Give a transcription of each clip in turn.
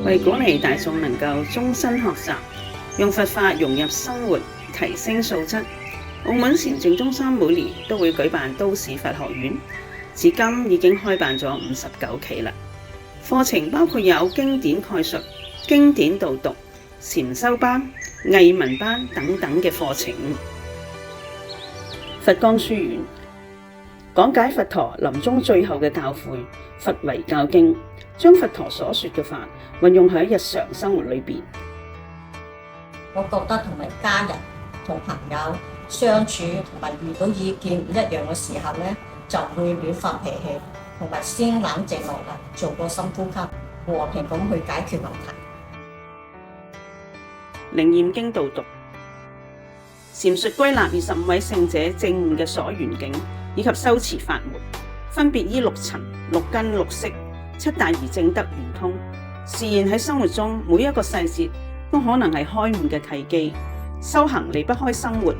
為鼓勵大眾能夠終身學習，用佛法融入生活，提升素質，澳門禪淨中心每年都會舉辦都市佛學院，至今已經開辦咗59期啦。課程包括有經典概述、經典導讀、禪修班、藝文班等等嘅課程。佛光書院講解佛陀臨終最後嘅教誨《佛遺教經》，將佛陀所說嘅法運用喺日常生活裏邊。我覺得同埋家人同朋友相處，同埋遇到意見唔一樣嘅時候咧，就會亂發脾氣，同埋先冷靜落嚟，做個深呼吸，和平咁去解決問題。靈驗經導讀，闡述歸納25位聖者證悟嘅所緣境，以及修持法門，分別依6層、6根、6識、7大而正得圓通，示現喺生活中每一個細節都可能係開悟嘅契機。修行離不開生活，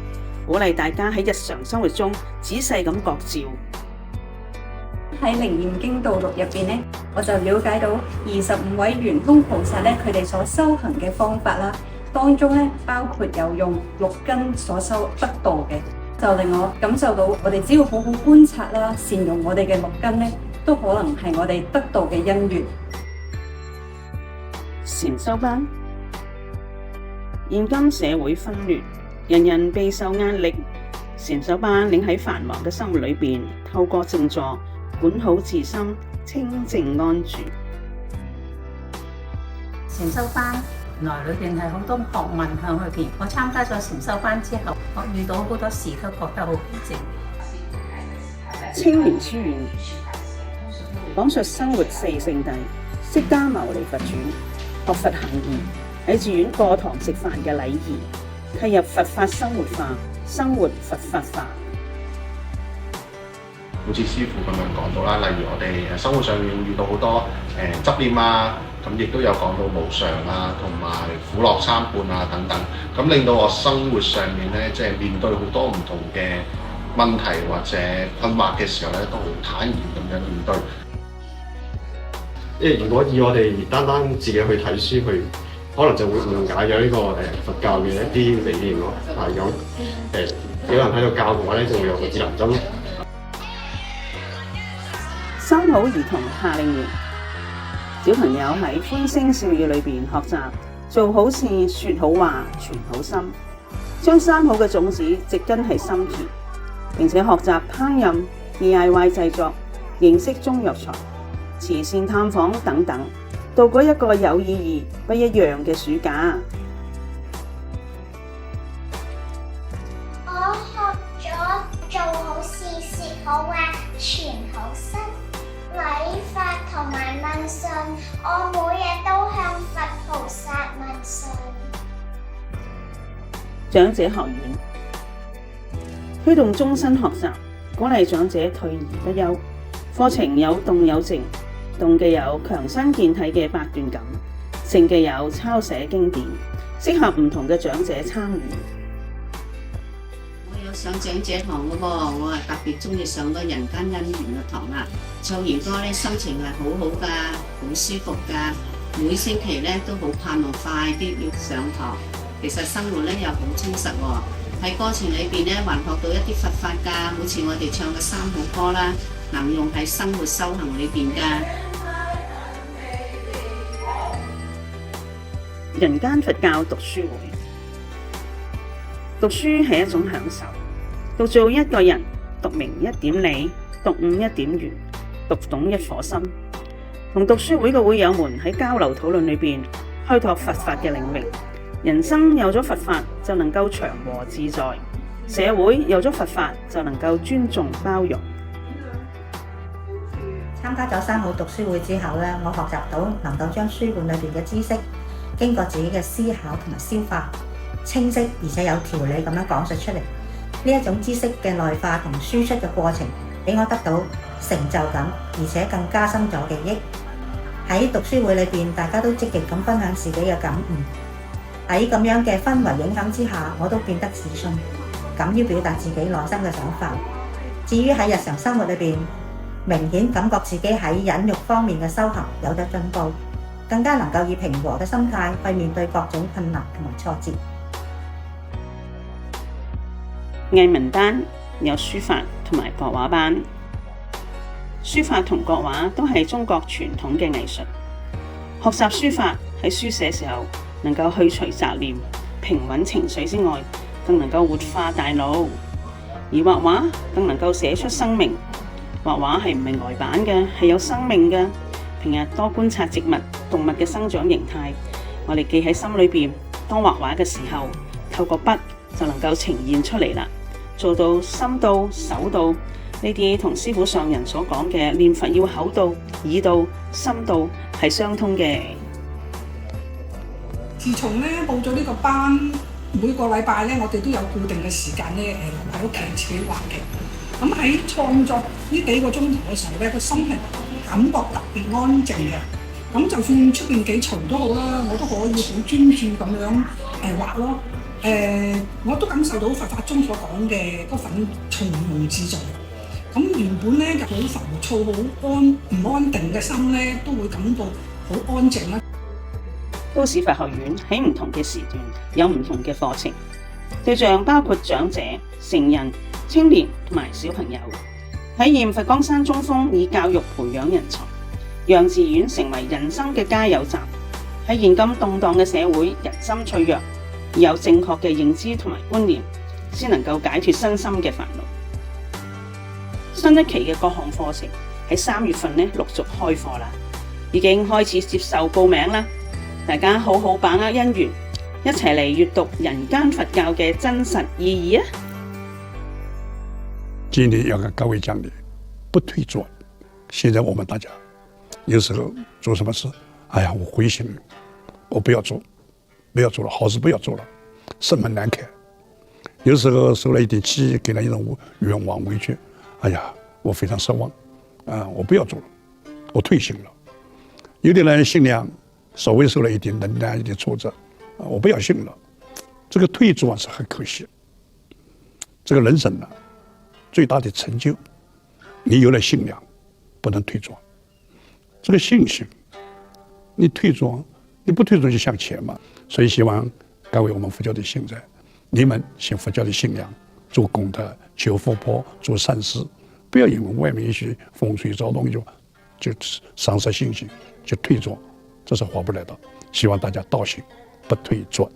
鼓勵大家喺日常生活中仔細咁覺照。喺靈驗經導錄入邊咧，我就了解到25位圓通菩薩咧，佢哋所修行嘅方法啦，當中咧包括有用6根所修得道嘅，就令我感受到我哋只要好好觀察啦，善用我哋嘅6根咧，都可能係我哋得道嘅因緣。禪修班，現今社會紛亂，人人備受壓力，禪修班領喺繁忙嘅生活裏邊，透過靜坐管好自心，清靜安住。禪修班原來裏邊係好多學問向裏邊。我參加咗禪修班之後，我遇到好多事都覺得好平靜。青年書院講述生活4聖諦、釋迦牟尼佛傳、學佛行義，喺寺院過堂食飯嘅禮儀，契入佛法生活化，生活佛法化。好似師父咁樣講到啦，例如我哋生活上面遇到好多執念啊，咁亦都有講到無常啊，同埋苦樂參半啊等等，咁令到我生活上面咧，即係面對好多唔同嘅問題或者困惑嘅時候咧，都好坦然咁樣面對。因為如果以我哋單單自己去睇書，去可能就會誤解咗呢個佛教嘅一啲理念咯。係咁有人喺度教嘅話咧，就會有個指南針咯。三好兒童夏令營，小朋友喺歡聲笑語裏邊學習做好事、說好話、存好心，將三好嘅種子植根喺心田，並且學習烹飪、DIY 製作、認識中藥材、慈善探訪等等，度過一個有意義、不一樣嘅暑假。我學咗做好事、說好話、存好心。禮法同埋問訊，我每日都向佛菩薩問訊。長者學院推動終身學習，鼓勵長者退而不休。課程有動有靜，動嘅有強身健體嘅8段錦，靜嘅有抄寫經典，適合唔同嘅長者參與。上長者堂嘅喎，我係特別中意上嗰人間姻緣嘅堂啦。唱完歌咧，心情係好好噶，好舒服噶。每星期咧都好盼望快啲要上堂。其實生活咧又好充實喎。喺過程裏邊咧，還學到一啲佛法噶，好似我哋唱嘅三好歌啦，能用喺生活修行裏邊噶。人間佛教讀書會，讀書係一種享受。讀做一個人，讀明一點理，讀悟一點緣，讀懂一顆心。同讀書會嘅會友們喺交流討論裏邊，開拓佛法嘅領域。人生有咗佛法，就能夠祥和自在；社會有咗佛法，就能夠尊重包容。參加咗三好讀書會之後咧，我學習到能夠將書本裏邊嘅知識，經過自己嘅思考同埋消化，清晰而且有條理咁樣講述出嚟。呢一種知識嘅內化同輸出嘅過程，俾我得到成就感，而且更加深咗記憶。喺讀書會裏邊，大家都積極咁分享自己嘅感悟。喺咁樣嘅氛圍影響之下，我都變得自信，敢於表達自己內心嘅想法。至於喺日常生活裏邊，明顯感覺自己喺忍辱方面嘅修行有咗進步，更加能夠以平和嘅心態去面對各種困難同埋挫折。藝文班有書法同埋國畫班。書法同國畫都係中國傳統嘅藝術。學習書法喺書寫時候能夠去除雜念、平穩情緒之外，更能夠活化大腦；而畫畫更能夠寫出生命。畫畫係唔係呆板嘅，係有生命嘅。平日多觀察植物、動物嘅生長形態，我哋記喺心裏邊。當畫畫嘅時候，透過筆就能夠呈現出嚟啦，做到心到、手到。呢啲同師傅上人所講嘅念佛要口到、耳到、心到係相通嘅。自從報咗呢個班，每個禮拜我哋都有固定嘅時間留喺屋企自己畫嘅。咁喺創作呢幾個鐘頭嘅時候個心係感覺特別安靜嘅。咁就算出邊幾嘈都好啦，我都可以好專注咁樣畫咯。我都感受到佛法中所講嘅嗰份從容自在。咁原本就好浮躁、好唔安定嘅心都會感到好安靜啦。都市佛學院喺唔同嘅時段有唔同嘅課程，對象包括長者、成人、青年同埋小朋友。體驗佛光山中鋒以教育培養人才，讓寺院成為人生嘅加油站。喺現今動盪嘅社會，人心脆弱，而有正確嘅認知同埋觀念，先能夠解脫身心嘅煩惱。新一期嘅各項課程喺3月份陸續開課啦，已經開始接受報名啦。大家好好把握因緣，一齊嚟閱讀人間佛教嘅真實意義啊！今天要跟各位講的，不退轉。現在我們大家有時候做什麼事，哎呀，我灰心了，我不要做了，好事不要做了，生門難開。有時候受了一點氣，給了一種冤枉委屈，哎呀，我非常失望，我不要做了，我退行了。有的人信仰稍微受了一點能量、一點挫折，我不要信了。這個退轉是很可惜。這個人生呢，最大的成就，你有了信仰，不能退轉。這個信心，你退轉，你不退轉就向前嘛。所以希望各位我們佛教的信者，你們信佛教的信仰，做功德、求福報、做善事，不要因為外面一些風吹草動就喪失信心，就退轉，這是划不來的。希望大家道行不退轉。